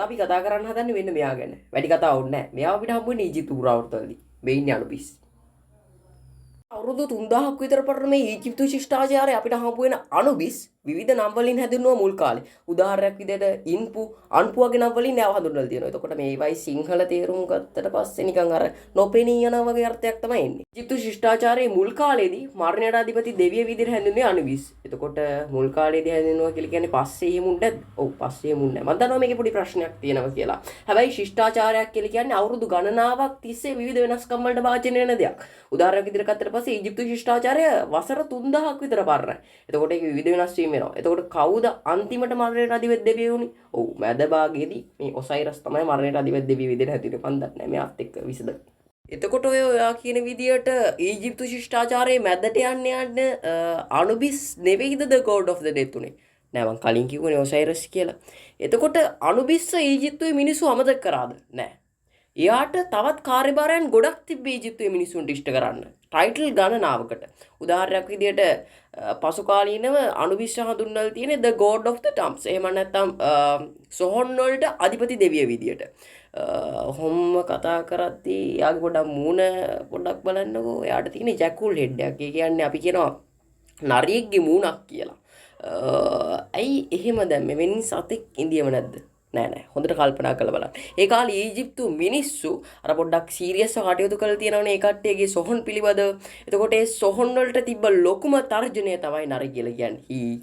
අපි කතා කරන්න හදන්නේ වෙන්න මෙයා ගැන. වැඩි කතා ඕනේ නැහැ. මෙයා අපිට හම්බුනේ ඊජිප්තු පුරාවෘත්තවලදී. මේ ඉන්නේ අනුබිස්. අවුරුදු 3000ක් විතර පරණ මේ ඊජිප්තු ශිෂ්ටාචාරය අපිට හම්බ වෙන අනුබිස් විවිධ නම් වලින් හැඳින්වුවා මුල් කාලේ. උදාහරණයක් විදිහට ඉන්පු අන්පු වගේ නම් වලින් නෑව හඳුන්වලා තියෙනවා. එතකොට මේවයි සිංහල තේරුම් ගත්තට පස්සේ නිකන් අර නොපෙනී යන වගේ අර්ථයක් තමයි එන්නේ. ඊජිප්තු ශිෂ්ටාචාරයේ මුල් කාලේදී මරණයට අධිපති දෙවිය විදිහට හැඳින්වුවේ අනුබිස්. එතකොට මුල් කාලේදී හැඳින්වුවා කියලා කියන්නේ පස්සේ එහෙමුන් නැද්ද? ඔව් පස්සේ එහෙමුන් නෑ. මම දන්නවා මේකේ පොඩි ප්‍රශ්නයක් තියෙනවා කියලා. හැබැයි ශිෂ්ටාචාරයක් කියලා කියන්නේ අවුරුදු ගණනාවක් තිස්සේ විවිධ වෙනස්කම් වලට භාජනය වෙන දෙයක්. උදාහරණයක් විදිහට ගත්තට පස්සේ ඊජිප්තු ශිෂ්ටාචාරය වසර 3000ක් විතර පරණයි. එතකොට ඒක විවිධ වෙනස් වීම වෙනවා. එතකොට කවුද අන්තිමට මරණයට අධිපති දෙවියෝ වුනේ? ඔව් මැද භාගයේදී මේ ඔසයිරස් තමයි මරණයට අධිපති දෙවිය විදිහට හැදුනේ. මන් දන්නේ නැහැ මෙයාත් එක්ක විසඳ. එතකොට ඔයා කියන විදිහට ඊජිප්තු ශිෂ්ටාචාරයේ මැදට යන්න අනුබිස් නෙවෙයිද the god of the death උනේ? නෑ මං කලින් කිව්වනේ ඔසයිරස් කියලා. එතකොට අනුබිස්ස ඊජිප්තුවේ මිනිස්සු අමතක කරාද? නෑ. එයාට තවත් කාර්යභාරයන් ගොඩක් තිබ්බේ ඊජිප්තුවේ මිනිස්සුන්ට ඉෂ්ට කරන්න. ටයිටල් ගණනාවකට. උදාහරණයක් විදිහට පසු කාලීනව අනුබිස් හඳුන්වලා තියෙන්නේ the god of the tombs. එහෙම නැත්නම් සොහොන් වලට අධිපති දෙවිය විදියට. හොම්ම කතා කරද්දී යාගේ පොඩක් මූණ පොඩක් බලන්නකෝ. එයාට තියෙන ජැකුල් හෙඩ් එකක්. ඒ කියන්නේ අපි කියනවා නරියෙක්ගේ මූණක් කියලා. ඇයි එහෙම දැන් මෙවැනි සතෙක් ඉන්දියම නැද්ද? නෑ හොඳට කල්පනා කරලා බලන්න. ඒ කාලේ ඊජිප්තු මිනිස්සු අර පොඩ්ඩක් සීරියස්ව කටයුතු කරලා තියෙනවනේ ඒ කට්ටියගේ සොහොන් පිළිබඳව. එතකොට ඒ සොහොන් වලට තිබ්බ ලොකුම තර්ජනය තමයි නර කියලා කියන්නේ.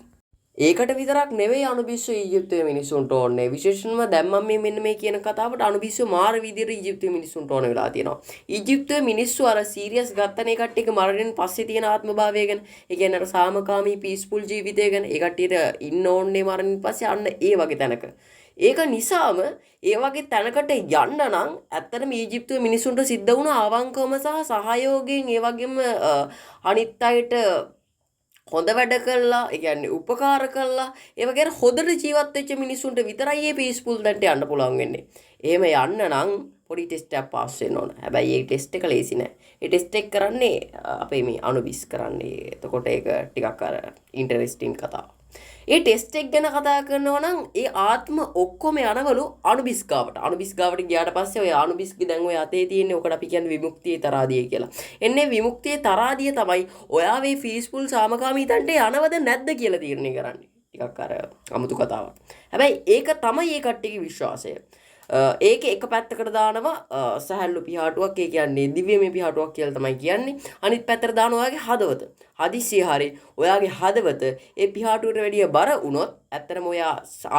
ඒකට විතරක් නෙවෙයි අනුබිස්සෝ ඊජිප්තුවේ මිනිස්සුන්ට ඕනේ. විශේෂයෙන්ම දැන් මම මෙන්න මේ කියන කතාවට අනුබිස්සෝ මාර විදියට ඊජිප්තුවේ මිනිස්සුන්ට ඕන වෙලා තියෙනවා. ඊජිප්තුවේ මිනිස්සු අර සීරියස් ගත්තනේ කට්ටියක මරණයෙන් පස්සේ තියෙන ආත්මභාවය ගැන. ඒ කියන්නේ අර සාමකාමී පීස්ෆුල් ජීවිතය ගැන. ඒ කට්ටියට ඉන්න ඕනේ මරණයෙන් පස්සේ අන්න ඒ වගේ තැනක. ඒක නිසාම ඒ වගේ තැනකට යන්න නම් ඇත්තටම ඊජිප්තුවේ මිනිසුන්ට සිද්ධ වුණ අවංකවම සහ සහයෝගයෙන් ඒ වගේම අනිත් අයට හොඳ වැඩ කළා, ඒ කියන්නේ උපකාර කළා, ඒ වගේ හොඳට ජීවත් වෙච්ච මිනිසුන්ට විතරයි මේ පීස්ෆුල් තැනට යන්න පුළුවන් වෙන්නේ. එහෙම යන්න නම් පොඩි ටෙස්ට් එකක් පාස් වෙන්න ඕන. හැබැයි මේ ටෙස්ට් එක ලේසි නෑ. මේ ටෙස්ට් එක කරන්නේ අපේ මේ අනුබිස් කරන්නේ. එතකොට ඒක ටිකක් අර ඉන්ටරෙස්ටිං කතාවක්. ඒ ටෙස්ට් එක ගැන කතා කරනවා නම් ඒ ආත්ම ඔක්කොම යනවලු අනුබිස් ගාවට. අනුබිස් ගාවට ගියාට පස්සේ ඔය අනුබිස්ගේ දැන් ඔය අතේ තියෙන්නේ ඔකට අපි කියන්නේ විමුක්තියේ තරාදිය කියලා. එන්නේ විමුක්තියේ තරාදිය තමයි ඔයා මේ පීස්ෆුල් සාමකාමී තන්ට යනවද නැද්ද කියලා තීරණය කරන්නේ. ටිකක් අර අමුතු කතාවක්. හැබැයි ඒක තමයි මේ කට්ටියගේ විශ්වාසය. ඒක එක පැත්තකට දානවා සහැල්ලු පිහාටුවක්. ඒ කියන්නේ දිව්‍යමය පිහාටුවක් කියලා තමයි කියන්නේ. අනිත් පැත්තට දානවා ඔයාගේ හදවත. හදිස්සිය හරි ඔයාගේ හදවත ඒ පිහාටුවට වැඩිය බර වුණොත් ඇත්තටම ඔයා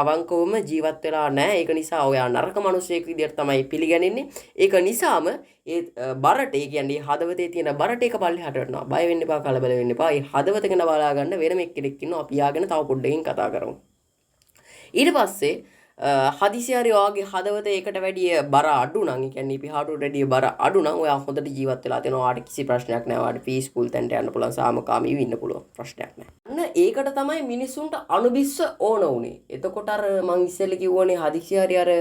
අවංකවම ජීවත් වෙලා නැහැ. ඒක නිසා ඔයා නරක මිනිසෙක් විදියට තමයි පිළිගන්නේ. ඒක නිසාම ඒ බරට ඒ කියන්නේ හදවතේ තියෙන බරට ඒක පල්ලෙහාට යනවා. බය වෙන්න එපා, කලබල වෙන්න එපා. ඒ හදවත ගැන බලා ගන්න වෙනම එක්කෙනෙක් ඉන්නවා. අපි යාගෙන තව පොඩ්ඩකින් කතා කරමු. ඊට පස්සේ හදිසි හරි ඔයාගේ හදවත ඒකට වැඩිය බර අඩු නම්, ඒ කියන්නේ පිහාටුවට වැඩිය බර අඩු නම් ඔයා හොඳට ජීවත් වෙලා තියෙනවා. ඔයාට කිසි ප්‍රශ්නයක් නැහැ. ඔයාට පීස්ෆුල් තැනට යන්න පුළුවන්, සාමකාමීව ඉන්න පුළුවන්. ප්‍රශ්නයක් නැහැ. අන්න ඒකට තමයි මිනිසුන්ට අනුබිස්ස ඕන උනේ. එතකොට අර මං ඉස්සෙල්ලා කිව්වනේ හදිසි හරි අර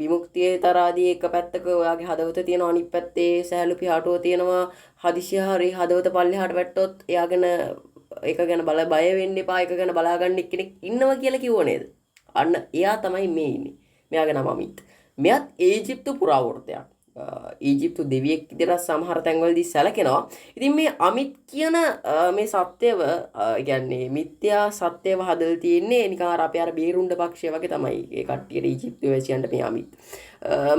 විමුක්තියේ තරාදී එක පැත්තක ඔයාගේ හදවත තියෙනවා, අනිත් පැත්තේ සහැල්ලු පිහාටුව තියෙනවා. හදිසි හරි හදවත පල්ලෙහාට වැට්ටොත් එයාගෙන ඒක ගැන බය වෙන්න එපා. ඒක ගැන බලාගන්න කෙනෙක් ඉන්නවා කියලා කිව්ව නේද? අන්න එයා තමයි මේ ඉන්නේ. මෙයාගේ නම අමිත්. මෙයාත් ඊජිප්තු පුරාවෘත්තයක්. ඊජිප්තු දෙවියෙක් විදිහට සමහර තැන්වලදී සැලකෙනවා. ඉතින් මේ අමිත් කියන මේ සත්‍යව කියන්නේ මිත්‍යා සත්‍යව හදලා තියෙන්නේ නිකන් අර අපේ අර බේරුණ්ඩ පක්ෂය වගේ තමයි. ඒ කට්ටියට ඊජිප්තු වැසියන්ට මේ අමිත්.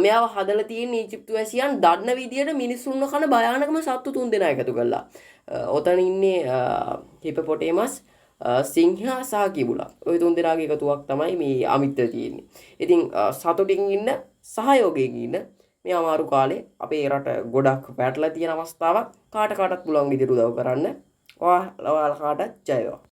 මෙයාව හදලා තියෙන්නේ ඊජිප්තු වැසියන් දන්න විදිහට මිනිසුන්ව කන භයානකම සත්තු 3 දෙනා එකතු කරලා. ඔතන ඉන්නේ හිපොපොටේමස්, සිංහා සහ කිඹුලා. ওই 3 දෙනාගේ එකතුවක් තමයි මේ අමිත් තියෙන්නේ. ඉතින් සතුටින් ඉන්න, සහයෝගයෙන් ඉන්න මේ අමාරු කාලේ අපේ රට ගොඩක් වැටලා තියෙන අවස්ථාවක්. කාටත් පුළුවන් විදිහට උදව් කරන්න. ඔයාලා කාටත් ජය වේවා.